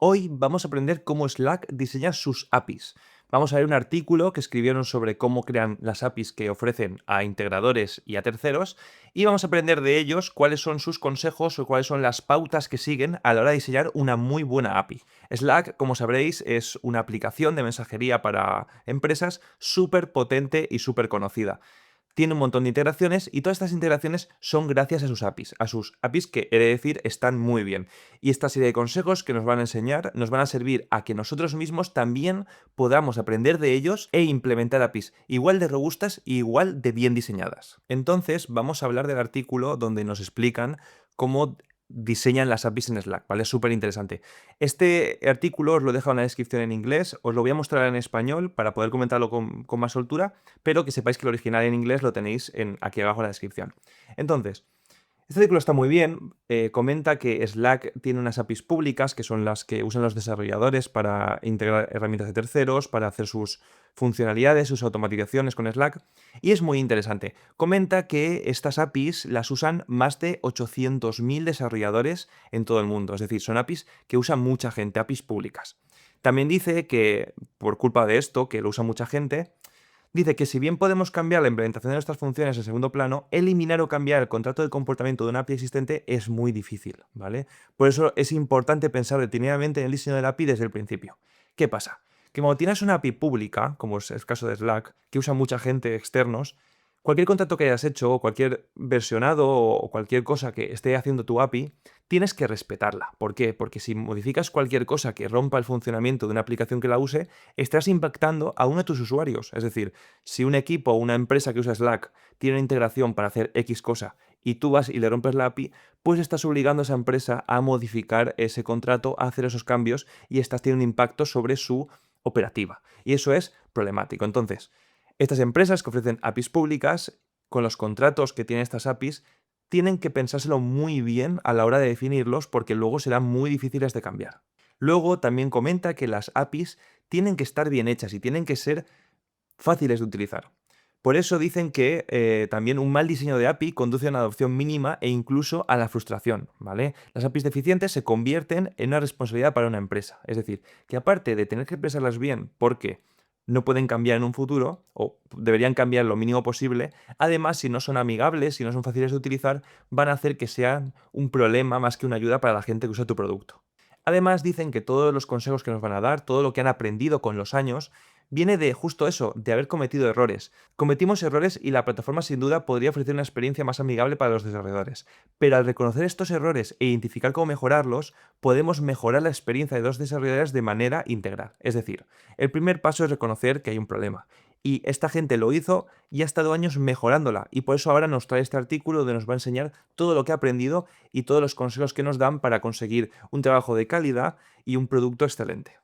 Hoy vamos a aprender cómo Slack diseña sus APIs. Vamos a ver un artículo que escribieron sobre cómo crean las APIs que ofrecen a integradores y a terceros y vamos a aprender de ellos cuáles son sus consejos o cuáles son las pautas que siguen a la hora de diseñar una muy buena API. Slack, como sabréis, es una aplicación de mensajería para empresas súper potente y súper conocida. Tiene un montón de integraciones y todas estas integraciones son gracias a sus APIs que he de decir están muy bien. Y esta serie de consejos que nos van a enseñar nos van a servir a que nosotros mismos también podamos aprender de ellos e implementar APIs igual de robustas y igual de bien diseñadas. Entonces vamos a hablar del artículo donde nos explican cómo diseñan las APIs en Slack, ¿vale? Es súper interesante. Este artículo os lo he dejado en la descripción en inglés, os lo voy a mostrar en español para poder comentarlo con más soltura, pero que sepáis que el original en inglés lo tenéis aquí abajo en la descripción. Entonces, este artículo está muy bien, comenta que Slack tiene unas APIs públicas que son las que usan los desarrolladores para integrar herramientas de terceros, para hacer sus funcionalidades, sus automatizaciones con Slack, y es muy interesante. Comenta que estas APIs las usan más de 800.000 desarrolladores en todo el mundo, es decir, son APIs que usa mucha gente, APIs públicas. También dice que por culpa de esto, que lo usa mucha gente, dice que si bien podemos cambiar la implementación de nuestras funciones en segundo plano, eliminar o cambiar el contrato de comportamiento de una API existente es muy difícil, ¿vale? Por eso es importante pensar detenidamente en el diseño de la API desde el principio. ¿Qué pasa? Que cuando tienes una API pública, como es el caso de Slack, que usa mucha gente externos, cualquier contrato que hayas hecho, o cualquier versionado o cualquier cosa que esté haciendo tu API, tienes que respetarla. ¿Por qué? Porque si modificas cualquier cosa que rompa el funcionamiento de una aplicación que la use, estás impactando a uno de tus usuarios. Es decir, si un equipo o una empresa que usa Slack tiene una integración para hacer X cosa y tú vas y le rompes la API, pues estás obligando a esa empresa a modificar ese contrato, a hacer esos cambios y estás teniendo un impacto sobre su operativa. Y eso es problemático. Entonces, estas empresas que ofrecen APIs públicas, con los contratos que tienen estas APIs, tienen que pensárselo muy bien a la hora de definirlos porque luego serán muy difíciles de cambiar. Luego también comenta que las APIs tienen que estar bien hechas y tienen que ser fáciles de utilizar. Por eso dicen que también un mal diseño de API conduce a una adopción mínima e incluso a la frustración, ¿vale? Las APIs deficientes se convierten en una responsabilidad para una empresa. Es decir, que aparte de tener que pensarlas bien porque no pueden cambiar en un futuro, o deberían cambiar lo mínimo posible, además, si no son amigables, si no son fáciles de utilizar, van a hacer que sean un problema más que una ayuda para la gente que usa tu producto. Además, dicen que todos los consejos que nos van a dar, todo lo que han aprendido con los años, viene de justo eso, de haber cometido errores. Cometimos errores y la plataforma sin duda podría ofrecer una experiencia más amigable para los desarrolladores. Pero al reconocer estos errores e identificar cómo mejorarlos, podemos mejorar la experiencia de los desarrolladores de manera integral. Es decir, el primer paso es reconocer que hay un problema. Y esta gente lo hizo y ha estado años mejorándola. Y por eso ahora nos trae este artículo donde nos va a enseñar todo lo que ha aprendido y todos los consejos que nos dan para conseguir un trabajo de calidad y un producto excelente.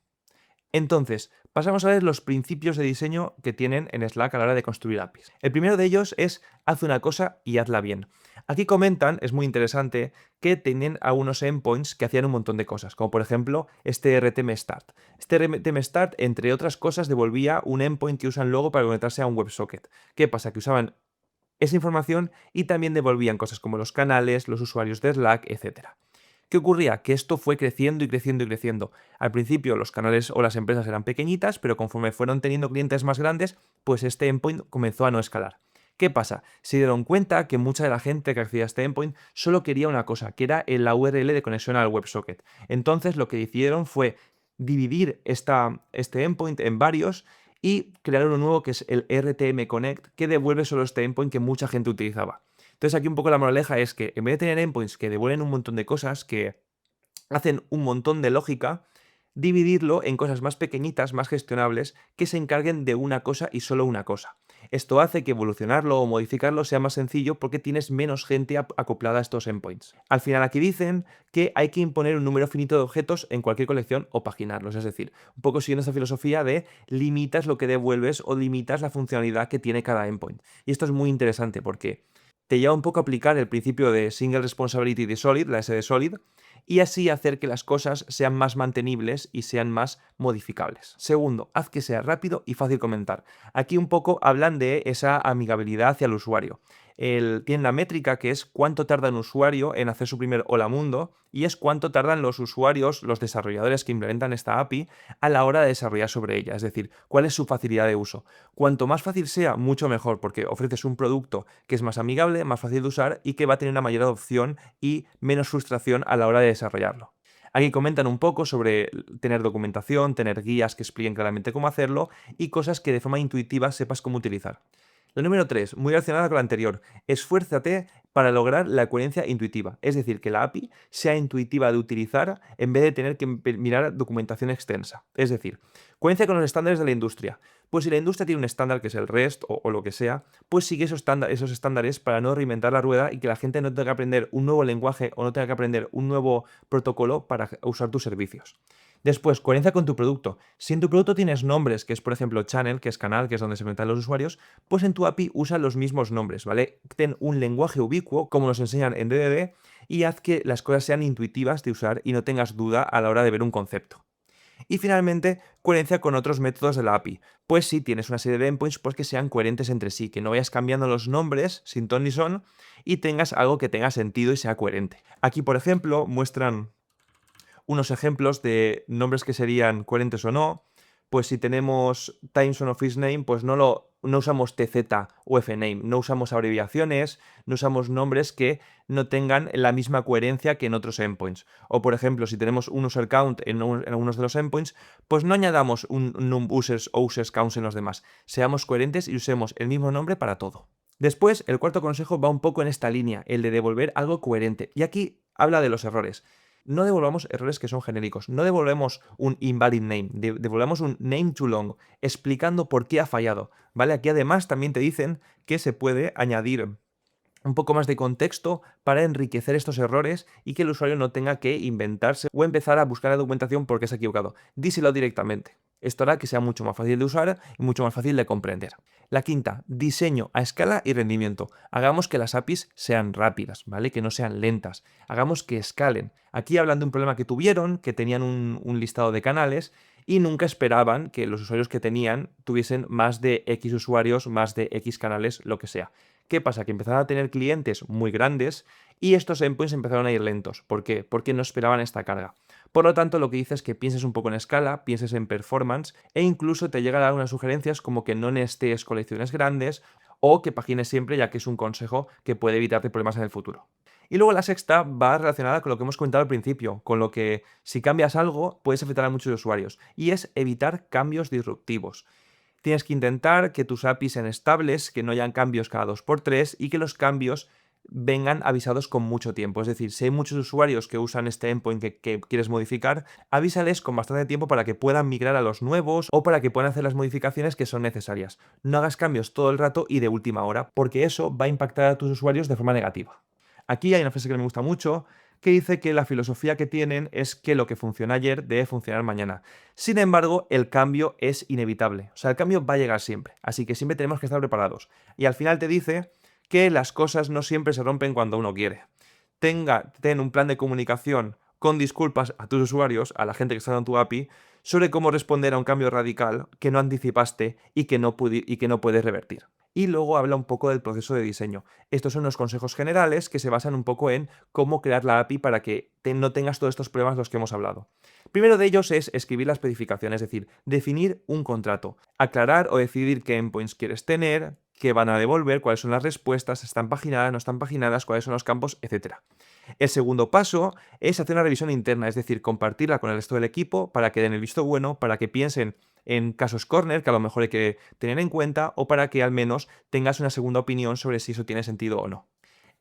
Entonces, pasamos a ver los principios de diseño que tienen en Slack a la hora de construir APIs. El primero de ellos es haz una cosa y hazla bien. Aquí comentan, es muy interesante, que tienen algunos endpoints que hacían un montón de cosas, como por ejemplo este RTM Start. Este RTM Start, entre otras cosas, devolvía un endpoint que usan luego para conectarse a un WebSocket. ¿Qué pasa? Que usaban esa información y también devolvían cosas como los canales, los usuarios de Slack, etc. ¿Qué ocurría? Que esto fue creciendo y creciendo y creciendo. Al principio los canales o las empresas eran pequeñitas, pero conforme fueron teniendo clientes más grandes, pues este endpoint comenzó a no escalar. ¿Qué pasa? Se dieron cuenta que mucha de la gente que accedía a este endpoint solo quería una cosa, que era la URL de conexión al WebSocket. Entonces lo que decidieron fue dividir este endpoint en varios y crear uno nuevo que es el RTM Connect, que devuelve solo este endpoint que mucha gente utilizaba. Entonces aquí un poco la moraleja es que en vez de tener endpoints que devuelven un montón de cosas, que hacen un montón de lógica, dividirlo en cosas más pequeñitas, más gestionables, que se encarguen de una cosa y solo una cosa. Esto hace que evolucionarlo o modificarlo sea más sencillo porque tienes menos gente acoplada a estos endpoints. Al final aquí dicen que hay que imponer un número finito de objetos en cualquier colección o paginarlos, es decir, un poco siguiendo esta filosofía de limitas lo que devuelves o limitas la funcionalidad que tiene cada endpoint. Y esto es muy interesante porque te lleva un poco a aplicar el principio de Single Responsibility de Solid, la S de Solid, y así hacer que las cosas sean más mantenibles y sean más modificables. Segundo, haz que sea rápido y fácil comentar. Aquí un poco hablan de esa amigabilidad hacia el usuario. Tienen la métrica que es cuánto tarda un usuario en hacer su primer hola mundo y es cuánto tardan los usuarios, los desarrolladores que implementan esta API a la hora de desarrollar sobre ella, es decir, cuál es su facilidad de uso. Cuanto más fácil sea, mucho mejor, porque ofreces un producto que es más amigable, más fácil de usar y que va a tener una mayor adopción y menos frustración a la hora de desarrollarlo. Aquí comentan un poco sobre tener documentación, tener guías que expliquen claramente cómo hacerlo y cosas que de forma intuitiva sepas cómo utilizar. La número 3, muy relacionada con la anterior, esfuérzate para lograr la coherencia intuitiva, es decir, que la API sea intuitiva de utilizar en vez de tener que mirar documentación extensa. Es decir, coherencia con los estándares de la industria. Pues si la industria tiene un estándar que es el REST o lo que sea, pues sigue esos estándares para no reinventar la rueda y que la gente no tenga que aprender un nuevo lenguaje o no tenga que aprender un nuevo protocolo para usar tus servicios. Después, coherencia con tu producto. Si en tu producto tienes nombres, que es por ejemplo channel, que es canal, que es donde se metan los usuarios, pues en tu API usa los mismos nombres, ¿vale? Ten un lenguaje ubicuo, como nos enseñan en DDD, y haz que las cosas sean intuitivas de usar y no tengas duda a la hora de ver un concepto. Y finalmente, coherencia con otros métodos de la API. Pues si tienes una serie de endpoints, pues que sean coherentes entre sí, que no vayas cambiando los nombres sin ton ni son y tengas algo que tenga sentido y sea coherente. Aquí, por ejemplo, muestran unos ejemplos de nombres que serían coherentes o no. Pues si tenemos Times on Office Name, pues no usamos TZ o FName, no usamos abreviaciones, no usamos nombres que no tengan la misma coherencia que en otros endpoints. O por ejemplo, si tenemos un user count en algunos de los endpoints, pues no añadamos un num users o users counts en los demás. Seamos coherentes y usemos el mismo nombre para todo. Después, el cuarto consejo va un poco en esta línea, el de devolver algo coherente. Y aquí habla de los errores. No devolvamos errores que son genéricos. No devolvemos un invalid name. Devolvemos un name too long, explicando por qué ha fallado. ¿Vale? Aquí además también te dicen que se puede añadir un poco más de contexto para enriquecer estos errores y que el usuario no tenga que inventarse o empezar a buscar la documentación porque se ha equivocado. Díselo directamente. Esto hará que sea mucho más fácil de usar y mucho más fácil de comprender. La quinta, diseño a escala y rendimiento. Hagamos que las APIs sean rápidas, ¿vale? Que no sean lentas. Hagamos que escalen. Aquí hablan de un problema que tuvieron, que tenían un listado de canales y nunca esperaban que los usuarios que tenían tuviesen más de X usuarios, más de X canales, lo que sea. ¿Qué pasa? Que empezaron a tener clientes muy grandes y estos endpoints empezaron a ir lentos. ¿Por qué? Porque no esperaban esta carga. Por lo tanto, lo que dice es que pienses un poco en escala, pienses en performance e incluso te llega a dar unas sugerencias como que no nestes colecciones grandes o que pagines siempre, ya que es un consejo que puede evitarte problemas en el futuro. Y luego la sexta va relacionada con lo que hemos comentado al principio, con lo que si cambias algo puedes afectar a muchos usuarios, y es evitar cambios disruptivos. Tienes que intentar que tus APIs sean estables, que no hayan cambios cada 2x3 y que los cambios vengan avisados con mucho tiempo. Es decir, si hay muchos usuarios que usan este endpoint que quieres modificar, avísales con bastante tiempo para que puedan migrar a los nuevos o para que puedan hacer las modificaciones que son necesarias. No hagas cambios todo el rato y de última hora, porque eso va a impactar a tus usuarios de forma negativa. Aquí hay una frase que me gusta mucho, que dice que la filosofía que tienen es que lo que funciona ayer debe funcionar mañana. Sin embargo, el cambio es inevitable. O sea, el cambio va a llegar siempre. Así que siempre tenemos que estar preparados. Y al final te dice que las cosas no siempre se rompen cuando uno quiere. Ten un plan de comunicación con disculpas a tus usuarios, a la gente que está en tu API, sobre cómo responder a un cambio radical que no anticipaste y que no puedes revertir. Y luego habla un poco del proceso de diseño. Estos son unos consejos generales que se basan un poco en cómo crear la API para que no tengas todos estos problemas de los que hemos hablado. Primero de ellos es escribir la especificación, es decir, definir un contrato, aclarar o decidir qué endpoints quieres tener, qué van a devolver, cuáles son las respuestas, están paginadas, no están paginadas, cuáles son los campos, etc. El segundo paso es hacer una revisión interna, es decir, compartirla con el resto del equipo para que den el visto bueno, para que piensen en casos corner que a lo mejor hay que tener en cuenta o para que al menos tengas una segunda opinión sobre si eso tiene sentido o no.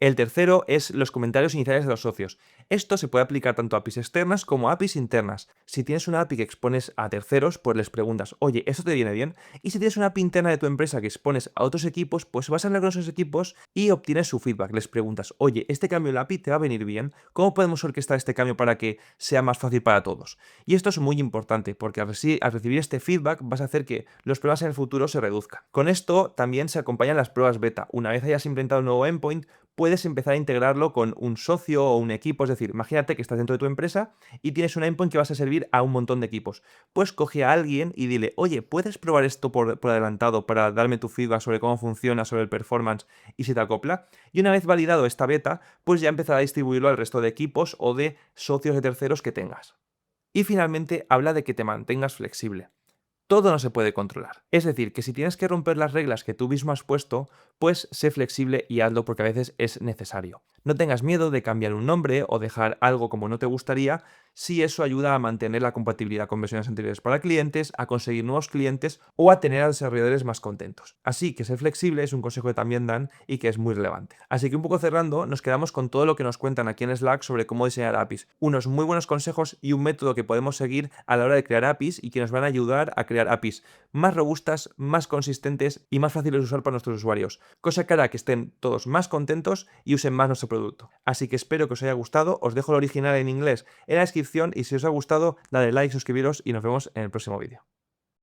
El tercero es los comentarios iniciales de los socios. Esto se puede aplicar tanto a APIs externas como a APIs internas. Si tienes una API que expones a terceros, pues les preguntas, oye, ¿esto te viene bien? Y si tienes una API interna de tu empresa que expones a otros equipos, pues vas a hablar con esos equipos y obtienes su feedback. Les preguntas, oye, ¿este cambio en la API te va a venir bien? ¿Cómo podemos orquestar este cambio para que sea más fácil para todos? Y esto es muy importante porque al recibir este feedback vas a hacer que los problemas en el futuro se reduzcan. Con esto también se acompañan las pruebas beta. Una vez hayas implementado un nuevo endpoint, puedes empezar a integrarlo con un socio o un equipo. Es decir, imagínate que estás dentro de tu empresa y tienes un endpoint que vas a servir a un montón de equipos. Pues coge a alguien y dile, oye, ¿puedes probar esto por adelantado para darme tu feedback sobre cómo funciona, sobre el performance y si te acopla? Y una vez validado esta beta, pues ya empezar a distribuirlo al resto de equipos o de socios de terceros que tengas. Y finalmente habla de que te mantengas flexible. Todo no se puede controlar. Es decir, que si tienes que romper las reglas que tú mismo has puesto, pues sé flexible y hazlo porque a veces es necesario. No tengas miedo de cambiar un nombre o dejar algo como no te gustaría si eso ayuda a mantener la compatibilidad con versiones anteriores para clientes, a conseguir nuevos clientes o a tener a desarrolladores más contentos. Así que ser flexible es un consejo que también dan y que es muy relevante. Así que un poco cerrando, nos quedamos con todo lo que nos cuentan aquí en Slack sobre cómo diseñar APIs. Unos muy buenos consejos y un método que podemos seguir a la hora de crear APIs y que nos van a ayudar a crear APIs más robustas, más consistentes y más fáciles de usar para nuestros usuarios, cosa que hará que estén todos más contentos y usen más nuestro producto. Así que espero que os haya gustado, os dejo el original en inglés en la descripción y si os ha gustado, dale like, suscribiros y nos vemos en el próximo vídeo.